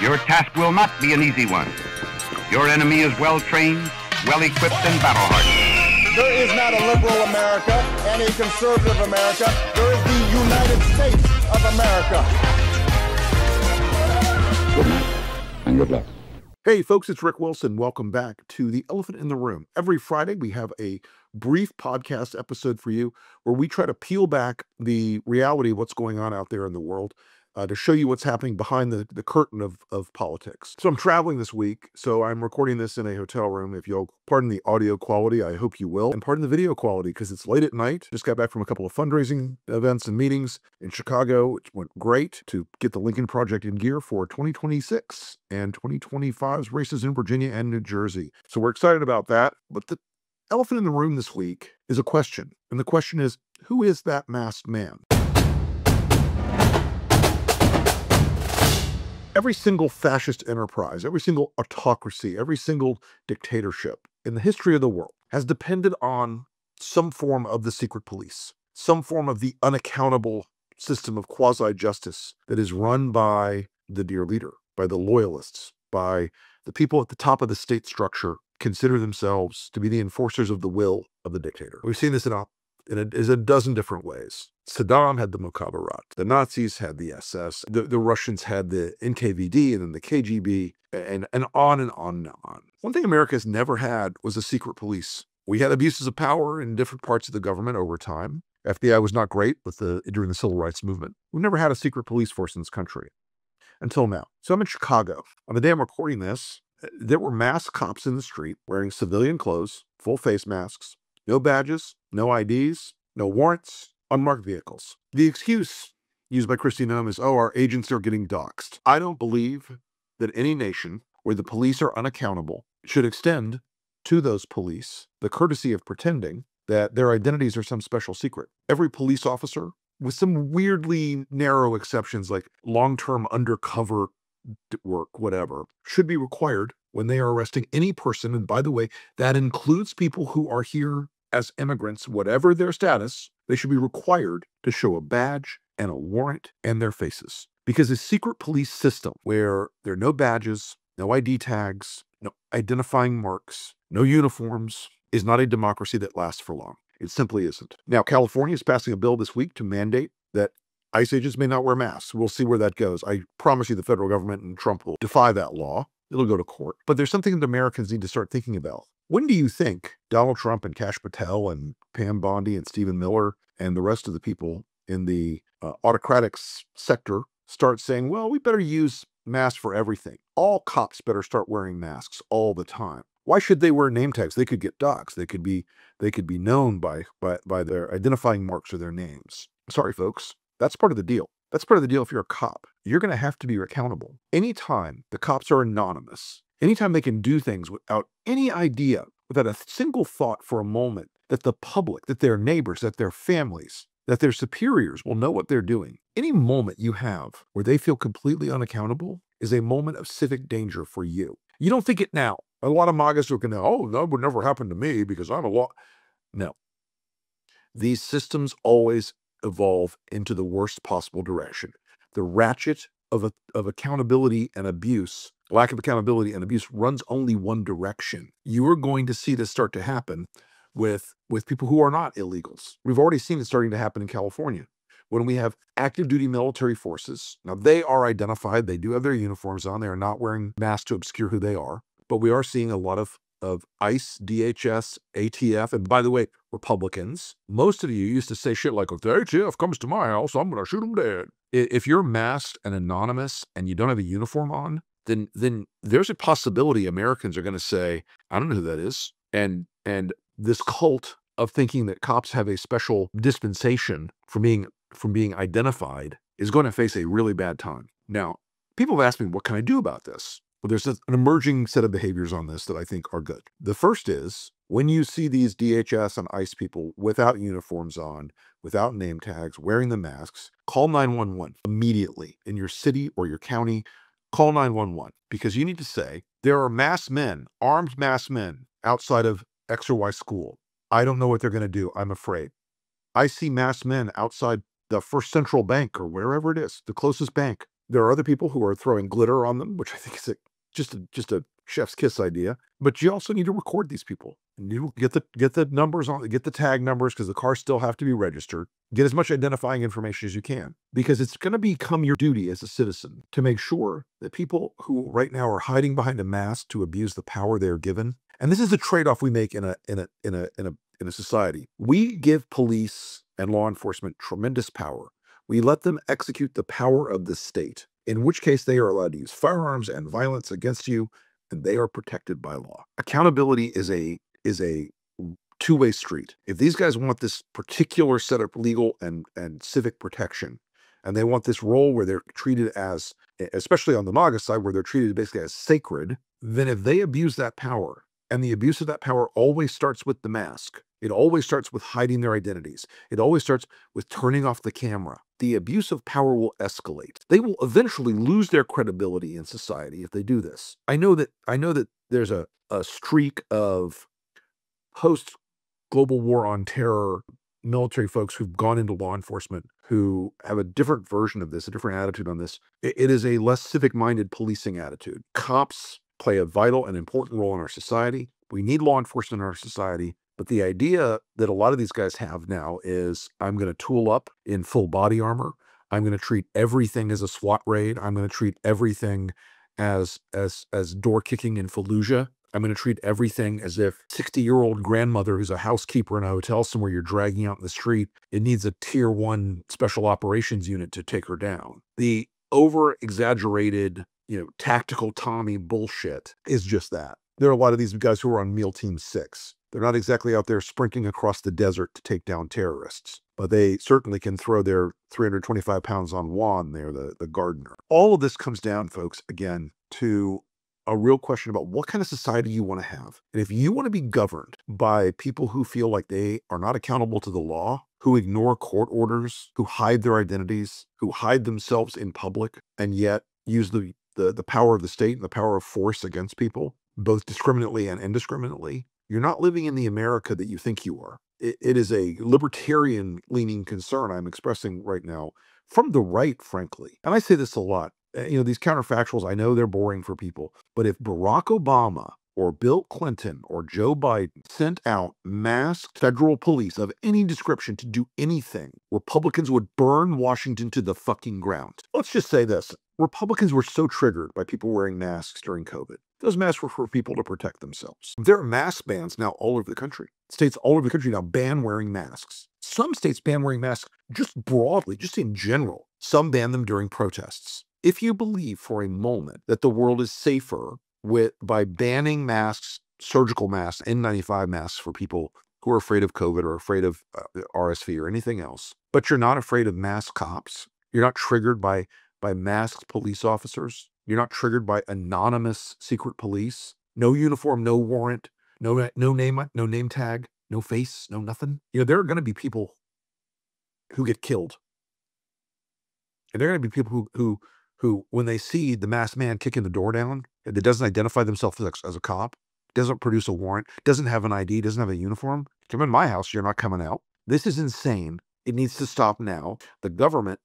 Your task will not be an easy one. Your enemy is well-trained, well-equipped, and battle-hardened. There is not a liberal America and a conservative America. There is the United States of America. Good night, and good luck. Hey folks, it's Rick Wilson. Welcome back to The Elephant in the Room. Every Friday, we have a brief podcast episode for you where we try to peel back the reality of what's going on out there in the world to show you what's happening behind the curtain of politics. So I'm traveling this week, so I'm recording this in a hotel room. If you'll pardon the audio quality, I hope you will, and pardon the video quality because it's late at night. Just got back from a couple of fundraising events and meetings in Chicago, which went great to get the Lincoln Project in gear for 2026 and 2025's races in Virginia and New Jersey. So we're excited about that. But the elephant in the room this week is a question. And the question is, who is that masked man? Every single fascist enterprise, every single autocracy, every single dictatorship in the history of the world has depended on some form of the secret police, some form of the unaccountable system of quasi-justice that is run by the dear leader, by the loyalists, by the people at the top of the state structure consider themselves to be the enforcers of the will of the dictator. We've seen this in a dozen different ways. Saddam had the Mukhabarat. The Nazis had the SS. The Russians had the NKVD and then the KGB, and on and on and on. One thing America has never had was a secret police. We had abuses of power in different parts of the government over time. FBI was not great during the civil rights movement. We've never had a secret police force in this country until now. So I'm in Chicago. On the day I'm recording this, there were masked cops in the street wearing civilian clothes, full face masks, no badges, no IDs, no warrants, unmarked vehicles. The excuse used by Kristi Noem is, oh, our agents are getting doxxed. I don't believe that any nation where the police are unaccountable should extend to those police the courtesy of pretending that their identities are some special secret. Every police officer, with some weirdly narrow exceptions like long-term undercover work, whatever, should be required when they are arresting any person. And by the way, that includes people who are here as immigrants, whatever their status, they should be required to show a badge and a warrant and their faces. Because a secret police system where there are no badges, no ID tags, no identifying marks, no uniforms is not a democracy that lasts for long. It simply isn't. Now, California is passing a bill this week to mandate that ICE agents may not wear masks. We'll see where that goes. I promise you the federal government and Trump will defy that law. It'll go to court. But there's something that Americans need to start thinking about. When do you think Donald Trump and Kash Patel and Pam Bondi and Stephen Miller and the rest of the people in the autocratic sector start saying, well, we better use masks for everything. All cops better start wearing masks all the time. Why should they wear name tags? They could get doxxed. They could be known by their identifying marks or their names. Sorry, folks. That's part of the deal. That's part of the deal if you're a cop. You're going to have to be accountable. Anytime the cops are anonymous, anytime they can do things without any idea, without a single thought for a moment that the public, that their neighbors, that their families, that their superiors will know what they're doing, any moment you have where they feel completely unaccountable is a moment of civic danger for you. You don't think it now. A lot of MAGAs are going to, oh, that would never happen to me because I'm a law. No. These systems always evolve into the worst possible direction. The ratchet of accountability and abuse, lack of accountability and abuse runs only one direction. You are going to see this start to happen with people who are not illegals. We've already seen it starting to happen in California when we have active duty military forces. Now they are identified. They do have their uniforms on. They are not wearing masks to obscure who they are, but we are seeing a lot of ICE, DHS, ATF, and by the way, Republicans. Most of you used to say shit like, if the ATF comes to my house, I'm going to shoot them dead. If you're masked and anonymous and you don't have a uniform on, then there's a possibility Americans are going to say, I don't know who that is. And this cult of thinking that cops have a special dispensation from being identified is going to face a really bad time. Now, people have asked me, what can I do about this? Well, there's an emerging set of behaviors on this that I think are good. The first is when you see these DHS and ICE people without uniforms on, without name tags, wearing the masks, call 911 immediately in your city or your county. Call 911 because you need to say, there are masked men, armed masked men outside of X or Y school. I don't know what they're going to do. I'm afraid. I see masked men outside the First Central Bank or wherever it is, the closest bank. There are other people who are throwing glitter on them, which I think is just a chef's kiss idea. But you also need to record these people. And you get the numbers on, get the tag numbers, because the cars still have to be registered. Get as much identifying information as you can, because it's going to become your duty as a citizen to make sure that people who right now are hiding behind a mask to abuse the power they are given. And this is the trade-off we make in a society. We give police and law enforcement tremendous power. We let them execute the power of the state, in which case they are allowed to use firearms and violence against you, and they are protected by law. Accountability is a two-way street. If these guys want this particular set of legal and civic protection, and they want this role where they're treated as, especially on the MAGA side, where they're treated basically as sacred, then if they abuse that power, and the abuse of that power always starts with the mask, it always starts with hiding their identities, it always starts with turning off the camera, the abuse of power will escalate. They will eventually lose their credibility in society if they do this. I know that there's a streak of post-global war on terror military folks who've gone into law enforcement who have a different version of this, a different attitude on this. It is a less civic-minded policing attitude. Cops play a vital and important role in our society. We need law enforcement in our society. But the idea that a lot of these guys have now is, I'm going to tool up in full body armor. I'm going to treat everything as a SWAT raid. I'm going to treat everything as door kicking in Fallujah. I'm going to treat everything as if 60-year-old grandmother who's a housekeeper in a hotel somewhere you're dragging out in the street, it needs a tier 1 special operations unit to take her down. The over-exaggerated, tactical Tommy bullshit is just that. There are a lot of these guys who are on Meal Team 6. They're not exactly out there sprinting across the desert to take down terrorists, but they certainly can throw their 325 pounds on Juan there, the gardener. All of this comes down, folks, again, to a real question about what kind of society you want to have. And if you want to be governed by people who feel like they are not accountable to the law, who ignore court orders, who hide their identities, who hide themselves in public, and yet use the power of the state and the power of force against people, both discriminately and indiscriminately, you're not living in the America that you think you are. It is a libertarian-leaning concern I'm expressing right now from the right, frankly. And I say this a lot. These counterfactuals, I know they're boring for people, but if Barack Obama or Bill Clinton or Joe Biden sent out masked federal police of any description to do anything, Republicans would burn Washington to the fucking ground. Let's just say this. Republicans were so triggered by people wearing masks during COVID. Those masks were for people to protect themselves. There are mask bans now all over the country. States all over the country now ban wearing masks. Some states ban wearing masks just broadly, just in general. Some ban them during protests. If you believe for a moment that the world is safer by banning masks, surgical masks, N95 masks for people who are afraid of COVID or afraid of RSV or anything else, but you're not afraid of masked cops, you're not triggered by masked police officers, you're not triggered by anonymous secret police, no uniform, no warrant, no name tag, no face, no nothing. There are going to be people who get killed. And there are going to be people who, when they see the masked man kicking the door down, that doesn't identify themselves as a cop, doesn't produce a warrant, doesn't have an ID, doesn't have a uniform, come in my house, you're not coming out. This is insane. It needs to stop now. The government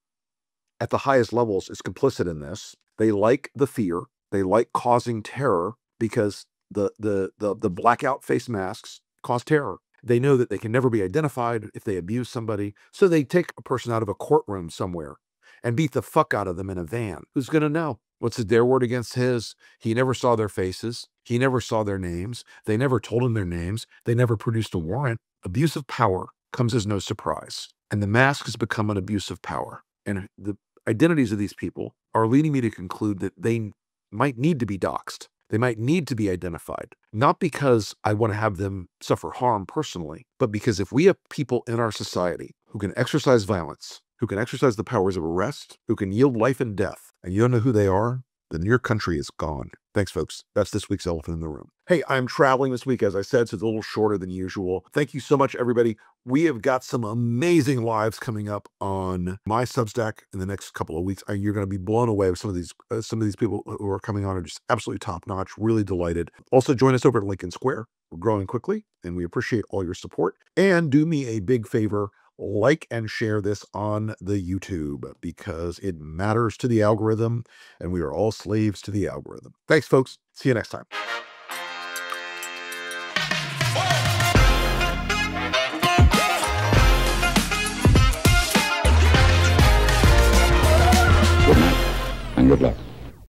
at the highest levels is complicit in this. They like the fear. They like causing terror because the blackout face masks cause terror. They know that they can never be identified if they abuse somebody. So they take a person out of a courtroom somewhere and beat the fuck out of them in a van. Who's going to know? What's their word against his? He never saw their faces. He never saw their names. They never told him their names. They never produced a warrant. Abuse of power comes as no surprise. And the mask has become an abuse of power. And the identities of these people are leading me to conclude that they might need to be doxxed. They might need to be identified, not because I want to have them suffer harm personally, but because if we have people in our society who can exercise violence, who can exercise the powers of arrest, who can yield life and death, and you don't know who they are, then your country is gone. Thanks, folks. That's this week's Elephant in the Room. Hey, I'm traveling this week, as I said, so it's a little shorter than usual. Thank you so much, everybody. We have got some amazing lives coming up on my Substack in the next couple of weeks. You're going to be blown away with some of these people who are coming on are just absolutely top-notch, really delighted. Also, join us over at Lincoln Square. We're growing quickly, and we appreciate all your support. And do me a big favor. like and share this on the YouTube because it matters to the algorithm, and we are all slaves to the algorithm. Thanks, folks. See you next time. Good night and good luck.